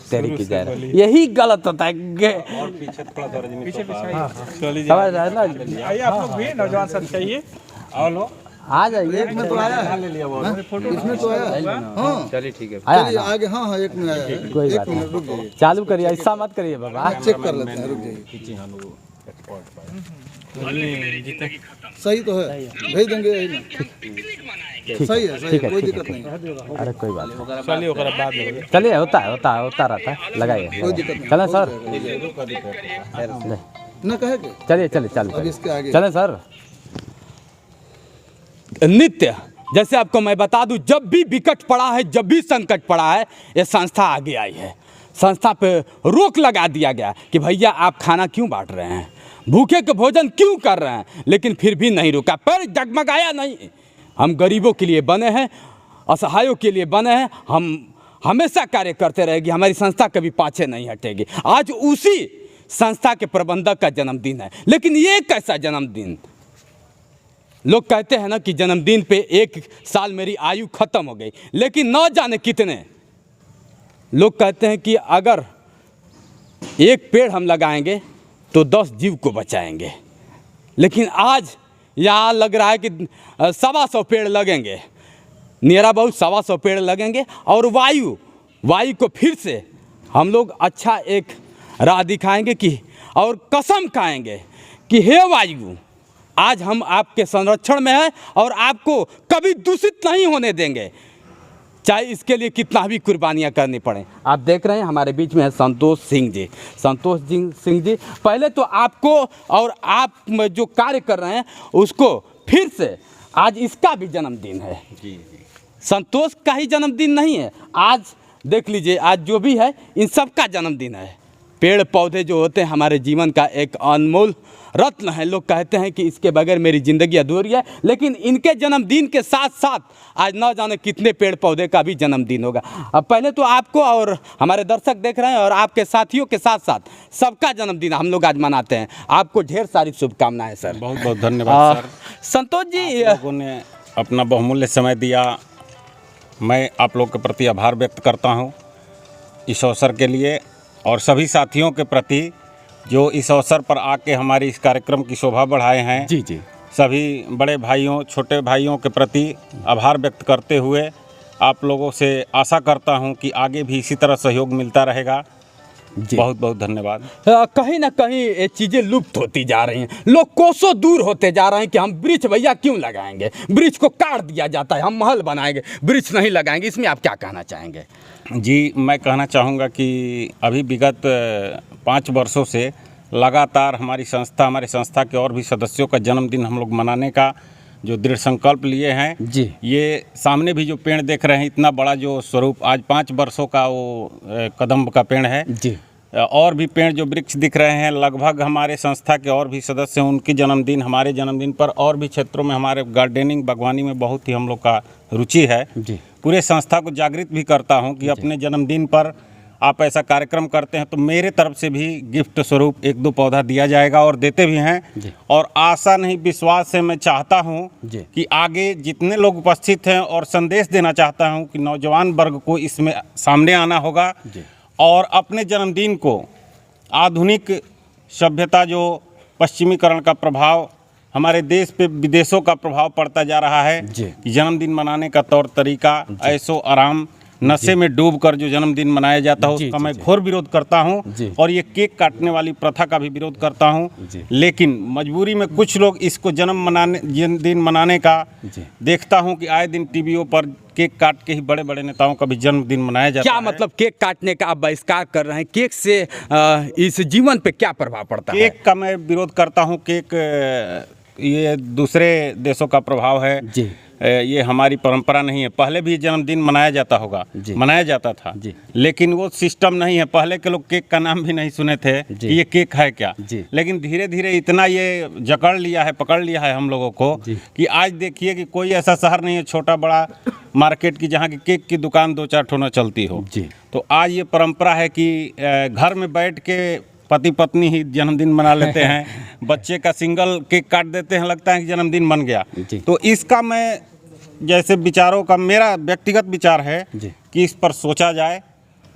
तेरी की जा रहा है, यही गलत होता है। और पीछे थोड़ा पीछे समझ रहा है ना? आइए आप लोग भी नौजवान सब चाहिए आओ लो आ जाइए। एक में तो आया ले लिया वो इसमें तो आया। हाँ चलिए ठीक है आया चलिए ना? आगे। हाँ हाँ एक में आया। कोई एक बात मिनट नहीं, रुक जाइए, चालू करिए, ऐसा मत करिए बाबा। चेक कर लेते हैं, रुक जाइए। सही तो है, भेज देंगे यही ना। सही है, सही है, कोई दिक्कत नहीं। अरे कोई बात नहीं, चलिए ओकरा बाद में चलिए, होता रहता है, लगाइए। कोई दिक्कत नहीं। चलें सर, न कहे के चलिए चालू अब करिए। इसके आगे चलें सर। नित्य जैसे आपको मैं बता दूं, जब भी विकट पड़ा है, जब भी संकट पड़ा है, ये संस्था आगे आई है। संस्था पे रोक लगा दिया गया कि भैया आप खाना क्यों बांट रहे हैं, भूखे के भोजन क्यों कर रहे हैं, लेकिन फिर भी नहीं रुका, पर डगमगाया नहीं। हम गरीबों के लिए बने हैं, असहायों के लिए बने हैं, हम हमेशा कार्य करते रहेंगे, हमारी संस्था कभी पाछे नहीं हटेगी। आज उसी संस्था के प्रबंधक का जन्मदिन है, लेकिन ये कैसा जन्मदिन। लोग कहते हैं ना कि जन्मदिन पे एक साल मेरी आयु खत्म हो गई, लेकिन न जाने कितने लोग कहते हैं कि अगर एक पेड़ हम लगाएंगे तो 10 जीव को बचाएंगे, लेकिन आज यहाँ लग रहा है कि 125 पेड़ लगेंगे, नियरा बहुत 125 पेड़ लगेंगे, और वायु को फिर से हम लोग अच्छा एक राह दिखाएंगे कि, और कसम खाएंगे कि हे वायु, आज हम आपके संरक्षण में हैं और आपको कभी दूषित नहीं होने देंगे, चाहे इसके लिए कितना भी कुर्बानियां करनी पड़े। आप देख रहे हैं हमारे बीच में है संतोष सिंह जी। संतोष सिंह जी, पहले तो आपको और आप जो कार्य कर रहे हैं उसको फिर से, आज इसका भी जन्मदिन है जी। संतोष का ही जन्मदिन नहीं है, आज देख लीजिए, आज जो भी है इन सब का जन्मदिन है। पेड़ पौधे जो होते हैं हमारे जीवन का एक अनमोल रत्न है। लोग कहते हैं कि इसके बगैर मेरी ज़िंदगी अधूरी है, लेकिन इनके जन्मदिन के साथ साथ आज न जाने कितने पेड़ पौधे का भी जन्मदिन होगा। अब पहले तो आपको और हमारे दर्शक देख रहे हैं और आपके साथियों के साथ साथ सबका जन्मदिन हम लोग आज मनाते हैं। आपको ढेर सारी शुभकामनाएं सर। बहुत बहुत धन्यवाद सर। संतोष जी, आप लोगों ने अपना बहुमूल्य समय दिया, मैं आप लोग के प्रति आभार व्यक्त करता हूँ इस अवसर के लिए, और सभी साथियों के प्रति जो इस अवसर पर आके हमारी इस कार्यक्रम की शोभा बढ़ाए हैं। जी जी, सभी बड़े भाइयों छोटे भाइयों के प्रति आभार व्यक्त करते हुए आप लोगों से आशा करता हूं कि आगे भी इसी तरह सहयोग मिलता रहेगा। बहुत बहुत धन्यवाद। कहीं ना कहीं ये चीज़ें लुप्त होती जा रही हैं, लोग कोसों दूर होते जा रहे हैं कि हम वृक्ष भैया क्यों लगाएंगे, वृक्ष को काट दिया जाता है, हम महल बनाएंगे, वृक्ष नहीं लगाएंगे। इसमें आप क्या कहना चाहेंगे? जी, मैं कहना चाहूँगा कि अभी विगत 5 वर्षों से लगातार हमारी संस्था, हमारे संस्था के और भी सदस्यों का जन्मदिन हम लोग मनाने का जो दृढ़ संकल्प लिए हैं जी। ये सामने भी जो पेड़ देख रहे हैं, इतना बड़ा जो स्वरूप, आज 5 वर्षों का वो कदम्ब का पेड़ है जी। और भी पेड़ जो वृक्ष दिख रहे हैं, लगभग हमारे संस्था के और भी सदस्य हैं, उनके जन्मदिन, हमारे जन्मदिन पर और भी क्षेत्रों में हमारे गार्डनिंग बागवानी में बहुत ही हम लोग का रुचि है जी। पूरे संस्था को जागृत भी करता हूं कि अपने जन्मदिन पर आप ऐसा कार्यक्रम करते हैं तो मेरे तरफ से भी गिफ्ट स्वरूप 1-2 पौधा दिया जाएगा, और देते भी हैं। और आशा नहीं विश्वास से मैं चाहता हूं कि आगे जितने लोग उपस्थित हैं, और संदेश देना चाहता हूं कि नौजवान वर्ग को इसमें सामने आना होगा और अपने जन्मदिन को आधुनिक सभ्यता, जो पश्चिमीकरण का प्रभाव हमारे देश पे विदेशों का प्रभाव पड़ता जा रहा है कि जन्मदिन मनाने का तौर तरीका, ऐशो आराम, नशे में डूबकर जो जन्मदिन मनाया जाता है उसका मैं घोर विरोध करता हूं, और ये केक काटने वाली प्रथा का भी विरोध करता हूं। लेकिन मजबूरी में कुछ लोग इसको जन्मदिन मनाने का देखता हूं कि आए दिन टीवियों पर केक काट के ही बड़े बड़े नेताओं का भी जन्मदिन मनाया जाता है। क्या मतलब केक काटने का आप बहिष्कार कर रहे हैं? केक से इस जीवन पे क्या प्रभाव पड़ता है? केक का मैं विरोध करता हूं। केक ये दूसरे देशों का प्रभाव है जी। ये हमारी परंपरा नहीं है। पहले भी जन्मदिन मनाया जाता होगा, मनाया जाता था, लेकिन वो सिस्टम नहीं है। पहले के लोग केक का नाम भी नहीं सुने थे कि ये केक है क्या, लेकिन धीरे धीरे इतना ये जकड़ लिया है, पकड़ लिया है हम लोगों को कि आज देखिए कि कोई ऐसा शहर नहीं है छोटा बड़ा मार्केट की जहाँ की केक की दुकान 2-4 ठो न चलती हो। तो आज ये परंपरा है कि घर में बैठ के पति पत्नी ही जन्मदिन मना लेते हैं, बच्चे का सिंगल केक काट देते हैं, लगता है कि जन्मदिन बन गया। तो इसका मैं जैसे विचारों का मेरा व्यक्तिगत विचार है कि इस पर सोचा जाए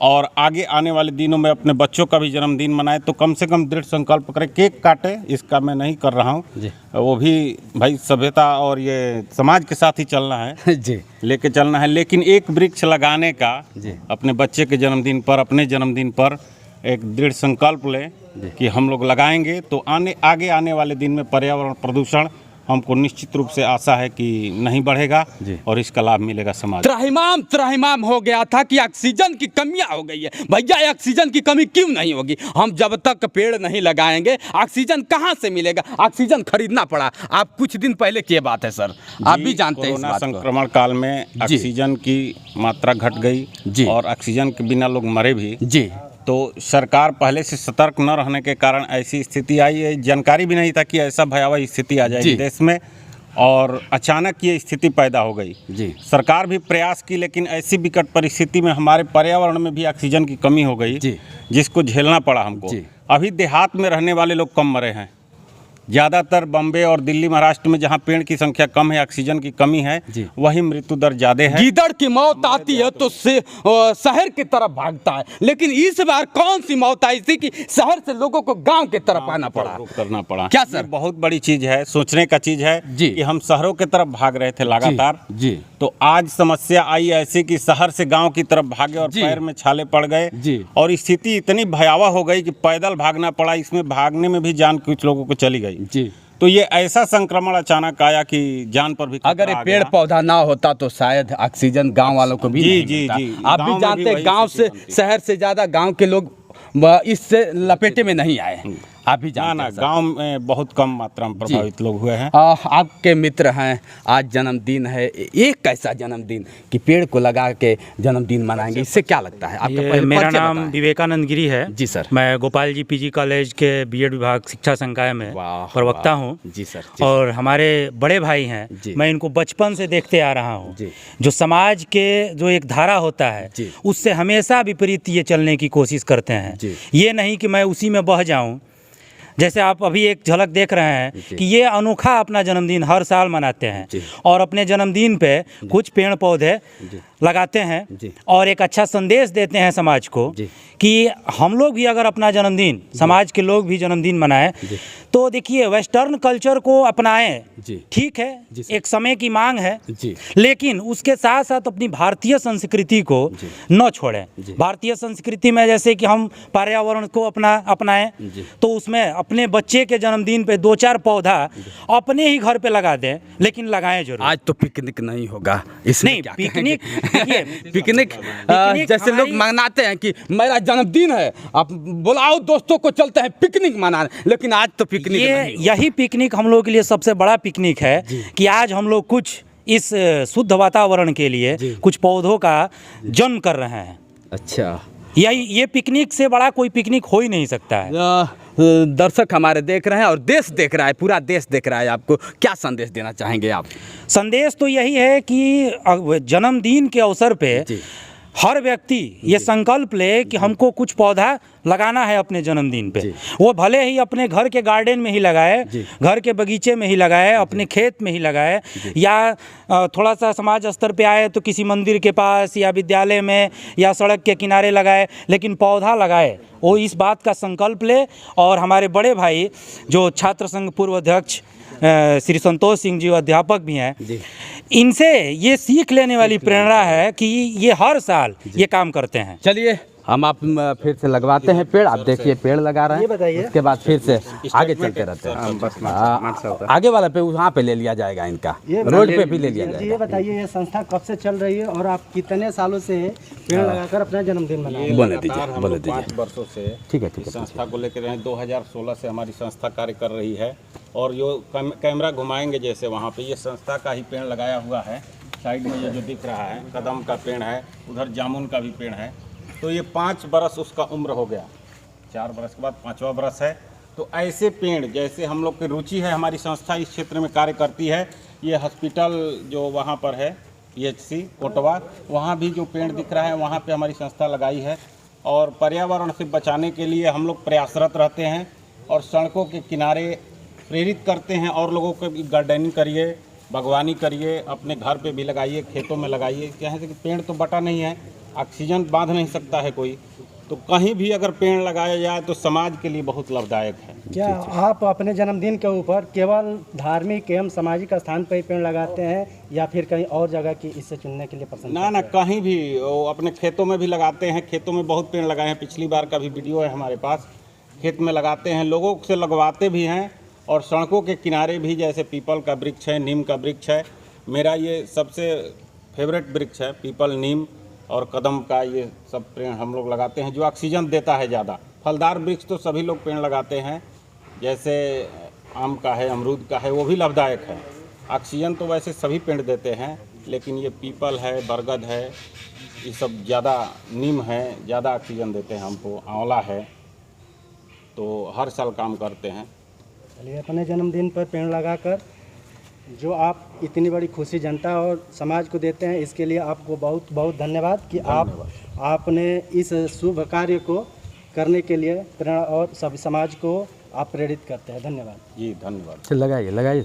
और आगे आने वाले दिनों में अपने बच्चों का भी जन्मदिन मनाए, तो कम से कम दृढ़ संकल्प करें। केक काटे इसका मैं नहीं कर रहा हूँ, वो भी भाई सभ्यता और ये समाज के साथ ही चलना है जी, लेके चलना है। लेकिन एक वृक्ष लगाने का अपने बच्चे के जन्मदिन पर, अपने जन्मदिन पर एक दृढ़ संकल्प लें कि हम लोग लगाएंगे, तो आगे आने वाले दिन में पर्यावरण प्रदूषण हमको निश्चित रूप से आशा है कि नहीं बढ़ेगा और इसका लाभ मिलेगा समाज। त्राहिमाम हो गया था कि ऑक्सीजन की कमियां हो गई है। भैया ऑक्सीजन की कमी क्यों नहीं होगी? हम जब तक पेड़ नहीं लगाएंगे ऑक्सीजन कहां से मिलेगा? ऑक्सीजन खरीदना पड़ा। आप कुछ दिन पहले की बात है सर, आप भी जानते हैं इस कोरोना बात को। संक्रमण काल में ऑक्सीजन की मात्रा घट गई और ऑक्सीजन के बिना लोग मरे भी जी। तो सरकार पहले से सतर्क न रहने के कारण ऐसी स्थिति आई है। जानकारी भी नहीं था कि ऐसा भयावह स्थिति आ जाएगी देश में, और अचानक ये स्थिति पैदा हो गई जी। सरकार भी प्रयास की, लेकिन ऐसी विकट परिस्थिति में हमारे पर्यावरण में भी ऑक्सीजन की कमी हो गई जिसको झेलना पड़ा हमको। अभी देहात में रहने वाले लोग कम मरे हैं। ज़्यादातर बम्बे और दिल्ली महाराष्ट्र में जहाँ पेड़ की संख्या कम है, ऑक्सीजन की कमी है, वही मृत्यु दर ज़्यादा है। गीदड़ की मौत आती है तो शहर की तरफ भागता है, लेकिन इस बार कौन सी मौत आई थी कि शहर से लोगों को गांव की तरफ आना पड़ा, रुख करना पड़ा? क्या सर? बहुत बड़ी चीज़ है, सोचने का चीज़ है कि हम शहरों की तरफ भाग रहे थे लगातार जी। तो आज समस्या आई ऐसी कि शहर से गांव की तरफ भागे और पैर में छाले पड़ गए और स्थिति इतनी भयावह हो गई कि पैदल भागना पड़ा। इसमें भागने में भी जान कुछ लोगों को चली गई जी। तो ये ऐसा संक्रमण अचानक आया कि जान पर भी अगर ये पेड़ पौधा ना होता तो शायद ऑक्सीजन गांव वालों को भी नहीं मिलता। आप भी जानते हैं गांव से शहर से ज्यादा गांव के लोग इससे लपेटे में नहीं आए। आप भी जानते हैं गांव में बहुत कम मात्रा में प्रभावित लोग हुए हैं। आपके मित्र हैं, आज जन्मदिन है, एक कैसा जन्मदिन कि पेड़ को लगा के जन्मदिन मनाएंगे, इससे क्या लगता है आपका? मेरा नाम विवेकानंद गिरी है जी सर। मैं गोपाल जी पीजी कॉलेज के बीएड विभाग शिक्षा संकाय में प्रवक्ता हूँ जी सर। और हमारे बड़े भाई हैं, मैं इनको बचपन से देखते आ रहा हूँ। जो समाज के जो एक धारा होता है उससे हमेशा विपरीत ये चलने की कोशिश करते हैं। ये नहीं कि मैं उसी में बह जाऊँ। जैसे आप अभी एक झलक देख रहे हैं कि ये अनोखा अपना जन्मदिन हर साल मनाते हैं और अपने जन्मदिन पे कुछ पेड़ पौधे लगाते हैं और एक अच्छा संदेश देते हैं समाज को कि हम लोग भी अगर अपना जन्मदिन, समाज के लोग भी जन्मदिन मनाएं तो देखिए वेस्टर्न कल्चर को अपनाएं, ठीक है, एक समय की मांग है, लेकिन उसके साथ साथ अपनी भारतीय संस्कृति को न छोड़ें। भारतीय संस्कृति में जैसे कि हम पर्यावरण को अपनाएं तो उसमें अपने बच्चे के जन्मदिन पे 2-4 पौधा अपने ही घर पे लगा दें, लेकिन लगाएं जरूर। आज तो पिकनिक नहीं होगा, इसमें नहीं पिकनिक पिकनिक जैसे लोग मनाते हैं कि मेरा जन्मदिन है, आप बुलाओ दोस्तों को चलते हैं पिकनिक मनाने, लेकिन आज तो पिकनिक यही पिकनिक हम लोग के लिए सबसे बड़ा पिकनिक है कि आज हम लोग कुछ इस शुद्ध वातावरण के लिए कुछ पौधों का जन्म कर रहे हैं। अच्छा, ये पिकनिक से बड़ा कोई पिकनिक हो ही नहीं सकता है। दर्शक हमारे देख रहे हैं और देश देख रहा है, पूरा देश देख रहा है, आपको क्या संदेश देना चाहेंगे आप? संदेश तो यही है कि जन्मदिन के अवसर पे हर व्यक्ति ये संकल्प ले कि हमको कुछ पौधा लगाना है अपने जन्मदिन पे। वो भले ही अपने घर के गार्डन में ही लगाए, घर के बगीचे में ही लगाए, अपने खेत में ही लगाए, या थोड़ा सा समाज स्तर पे आए तो किसी मंदिर के पास या विद्यालय में या सड़क के किनारे लगाए, लेकिन पौधा लगाए। वो इस बात का संकल्प ले। और हमारे बड़े भाई जो छात्र संघ पूर्व अध्यक्ष श्री संतोष सिंह जी अध्यापक भी हैं, इनसे ये सीख लेने वाली प्रेरणा है कि ये हर साल ये काम करते हैं। चलिए हम आप फिर से लगवाते हैं पेड़। आप देखिए पेड़ लगा रहे हैं, उसके बाद फिर से आगे चलते रहते हैं। आगे वाला पे वहाँ पे ले लिया जाएगा, इनका रोड पे भी ले लिया जाएगा। ये बताइए ये संस्था कब से चल रही है और आप कितने सालों से पेड़ लगाकर अपना जन्मदिन मना रहे हैं? बोले दीजिए। 5 वर्षों से ठीक है संस्था को लेकर रहे हैं। 2016 से हमारी संस्था कार्य कर रही है और जो कैमरा घुमाएंगे जैसे वहाँ पे ये संस्था का ही पेड़ लगाया हुआ है। साइड में ये जो दिख रहा है कदम का पेड़ है, उधर जामुन का भी पेड़ है। तो ये 5 बरस उसका उम्र हो गया, 4 बरस के बाद 5वां बरस है। तो ऐसे पेड़ जैसे हम लोग की रुचि है, हमारी संस्था इस क्षेत्र में कार्य करती है। ये हॉस्पिटल जो वहाँ पर है PHC कोटवा, वहाँ भी जो पेड़ दिख रहा है वहाँ पे हमारी संस्था लगाई है। और पर्यावरण से बचाने के लिए हम लोग प्रयासरत रहते हैं और सड़कों के किनारे प्रेरित करते हैं और लोगों को गार्डनिंग करिए, बागवानी करिए, अपने घर पे भी लगाइए, खेतों में लगाइए। क्या है कि पेड़ तो बटा नहीं है, ऑक्सीजन बांध नहीं सकता है कोई, तो कहीं भी अगर पेड़ लगाया जाए तो समाज के लिए बहुत लाभदायक है। क्या आप अपने जन्मदिन के ऊपर केवल धार्मिक एवं सामाजिक स्थान पर ही पेड़ लगाते हैं या फिर कहीं और जगह की इससे चुनने के लिए पसंद ना ना, कहीं भी, वो अपने खेतों में भी लगाते हैं। खेतों में बहुत पेड़ लगाए हैं, पिछली बार का भी वीडियो है हमारे पास। खेत में लगाते हैं, लोगों से लगवाते भी हैं, और सड़कों के किनारे भी, जैसे पीपल का वृक्ष है, नीम का वृक्ष है। मेरा ये सबसे फेवरेट वृक्ष है, पीपल, नीम और कदम का, ये सब पेड़ हम लोग लगाते हैं जो ऑक्सीजन देता है ज़्यादा। फलदार वृक्ष तो सभी लोग पेड़ लगाते हैं, जैसे आम का है, अमरूद का है, वो भी लाभदायक है। ऑक्सीजन तो वैसे सभी पेड़ देते हैं, लेकिन ये पीपल है, बरगद है, ये सब ज़्यादा, नीम है, ज़्यादा ऑक्सीजन देते हैं हमको। आंवला है, तो हर साल काम करते हैं। चलिए, अपने जन्मदिन पर पेड़ लगाकर जो आप इतनी बड़ी खुशी जनता और समाज को देते हैं, इसके लिए आपको बहुत बहुत धन्यवाद कि आपने इस शुभ कार्य को करने के लिए प्रेरणा और सभी समाज को आप प्रेरित करते हैं। धन्यवाद जी, धन्यवाद। लगाइए लगाइए।